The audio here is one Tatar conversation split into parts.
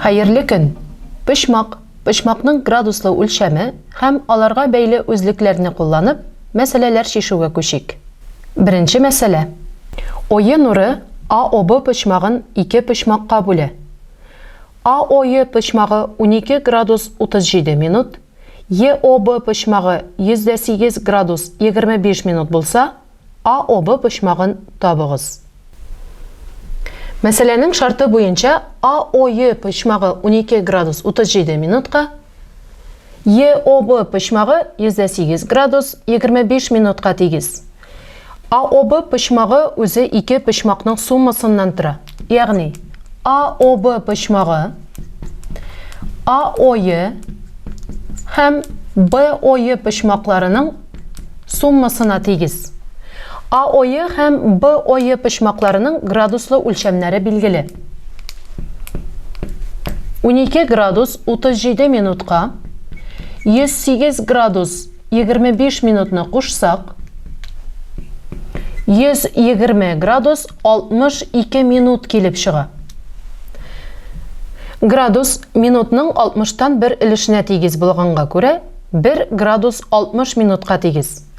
Hayırlı gün. Pişmaqның graduslı ölçəmi həm alarga bəyli özlüklərini kullanıp məsələlər şişuğa köşik. Birinci məsələ. Oyu nuru AOB pişmağın 2 pişmaqqa bölə. AOY pişmağı 12 gradus 37 minut, YOB pişmağı %8 gradus 25 minut bulsa, AOB pişmağın tabığız. Məsələnin şartı boyunca AOY pişmağı 12 gradus 37 minutqa, YOB pişmağı %8 gradus 25 minutqa tegiz. AOB pişmağı özü 2 pişmaqның summasından tura. Yani AOB pişmağı AOY hem BOY pişmaqlarının summasına tegiz. AOY hem BOY pişmaqlarının graduslu ölçəmləri bilgili. 12 gradus 37 minutqa 108 gradus 25 minutunu qoşsaq 120 gradus 62 minut kelib çığa. Gradus minutның 60'tan bir ilişine tegiz bulğanğa göre 1 gradus 60 minutqa tegiz.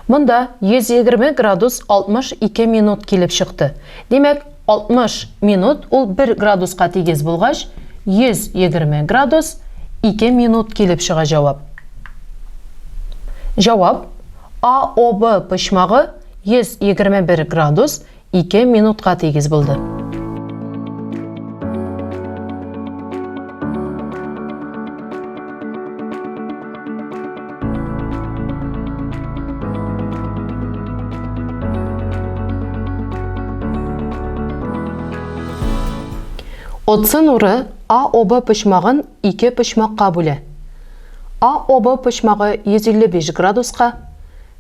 Bunda 120 gradus 62 minut kelib çıktı. Demek 60 minut ol 1 gradusqa tegiz bulğaç 120 gradus 2 minut kelib çığa cevap. Cevap AOB pişmağı 121 gradus 2 minutqa tegiz buldu. Otsı nuru AOB pişmağın 2 pişmaqqa bölə. AOB pişmağı 155 gradusqa,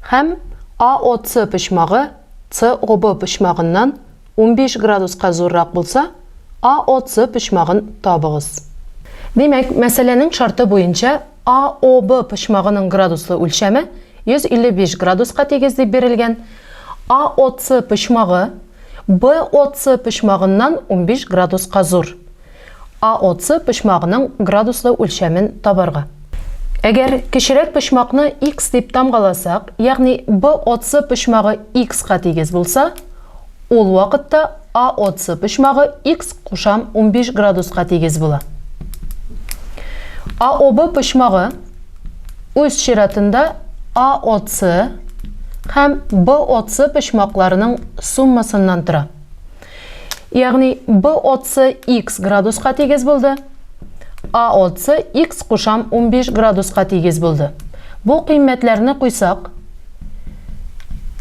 hem AOC pişmağı COB pişmağından 15 gradusqa zorraq bulsa, AOC pişmağın tabığız. Demek, məsələnin şartı boyunca AOB pişmağının graduslu ölçəmi 155 gradusqa tegizli berilgen, AOC pişmağı BOC pişmağından 15 gradusqa zor. AOC pişmağının graduslu ölçəmin tabarga. Eğer kişirek pişmaqны X dep tamgalasaq, yani BOC pişmağı X-qa tegiz bulsa, ol vaqtda AOC pişmağı X qoşam 15 gradusqa tegiz bula. AOB pişmağı öz şiratında AOC hem BOC pişmaqlarının summasından tura. Yani BOC X gradusqa tegiz buldu. AOC X qoşam 15 gradusqa tegiz buldu. Bu qiymetlerini qoysak,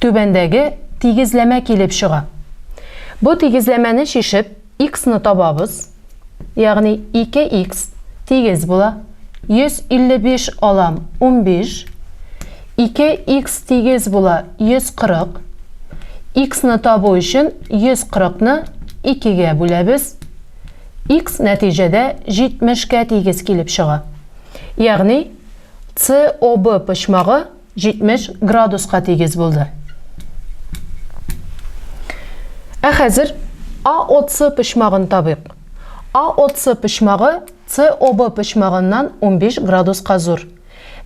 tübendegi tegizleme kelib çığa. Bu tegizlemeni şişip X-ni tababız. Yani 2X tegiz bula. 155 alam 15. 2X tegiz bula 140. X-ni tabu için 140'ni 2'ge bölemiz. X neticede 70'ge tegiz kelib çığa. Yani COB pişmağı 70 gradusqa tegiz buldu. Hazır AOC pişmağını tabıq. AOC pişmağı COB pişmağından 15 gradusqa zor.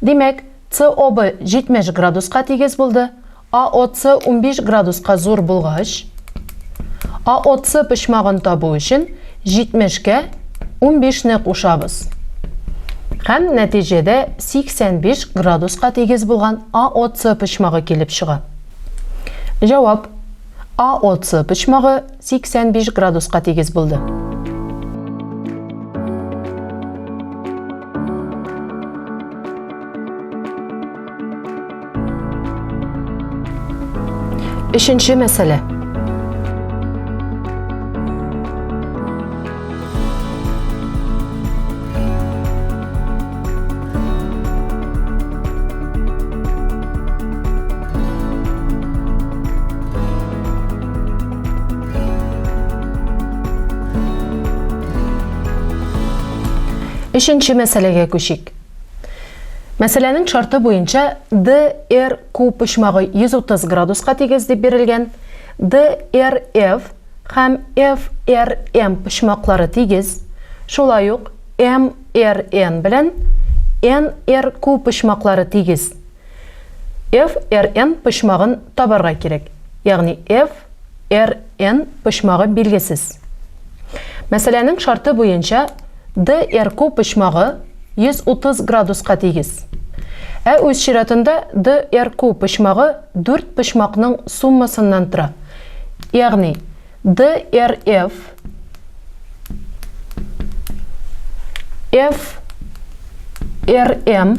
Demek COB 70 gradusqa tegiz buldu. AOC 15 gradusqa zor bulğaç. AOC pişmağını tabu için 70'ge 15'ni qoşabız. Hem neticede 85 gradusqa tegiz bulğan AOC pişmağı kelib çığa. Cevap AOC pişmağı 85 gradusqa tegiz buldu. Üçüncü mesele. Üçüncü meseleye köşik. Meselenin şartı boyunca DRQ pişmağı 130 gradusqa tegiz dep berilgen, DRF hem FRM pişmaqları tegiz, Шулай ук MRN белән NRQ почмаклары тигез. FRN почмагын табарга кирәк. Ягъни FRN почмагы билгесез. Мәсьәләнең шарты буенча DRQ почмагы 130 градуска тигез. Үз чиратында DRQ почмагы 4 почмакның суммасыннан тора. Ягъни DRF, FRM,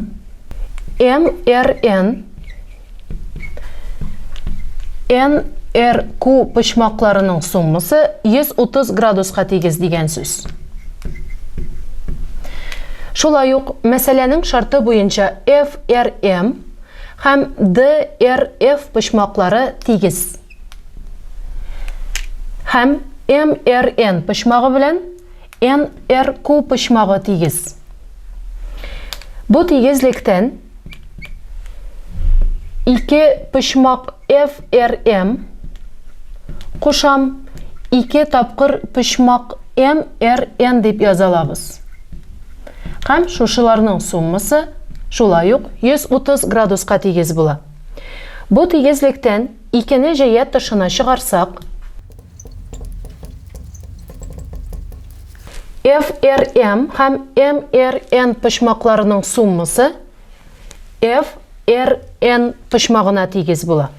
MRN, NRQ почмакларының суммасы 130 градуска тигез дигән сүз. Шулай ук мәсьәләнең шарты буенча FRM һәм DRF почмаклары тигез. Һәм MRN почмагы белән NRQ почмагы тигез. Бу тигезлектән 2 почмак FRM кушам 2 тапкыр почмак MRN дип язалабыз. Һәм шушыларның суммасы шулай ук 130 градуска тигез була. Бу тигезлектән 2-не җәят тышына чыгарсак, FRM һәм MRN почмакларының суммасы FRN почмагына тигез була.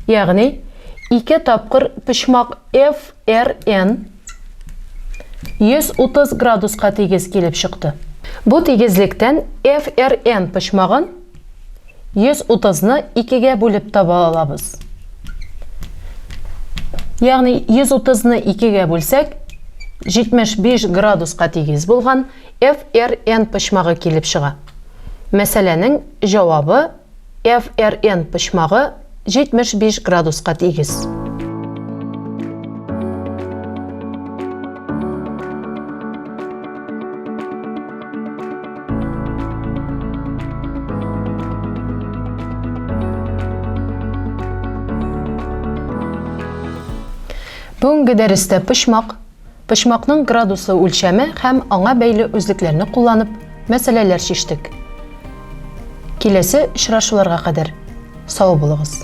Ягъни 2 тапкыр почмак FRN 130 градуска тигез килеп чыкты. Бу тигезлектән FRN почмагын 130-ны 2-гә бүлеп таба алабыз. Ягъни 130-ны 2-гә бүлсәк, 75 градуска тигез булган FRN почмагы килеп чыга. Мәсьәләнең җавабы FRN почмагы 75 градуска тигез. Бүгенге дәрестә почмакның градусы үлчәме һәм аңа бәйле үзлекләрне кулланып мәсьәләләр чиштек. Киләсе очрашуларга кадәр сау булыгыз.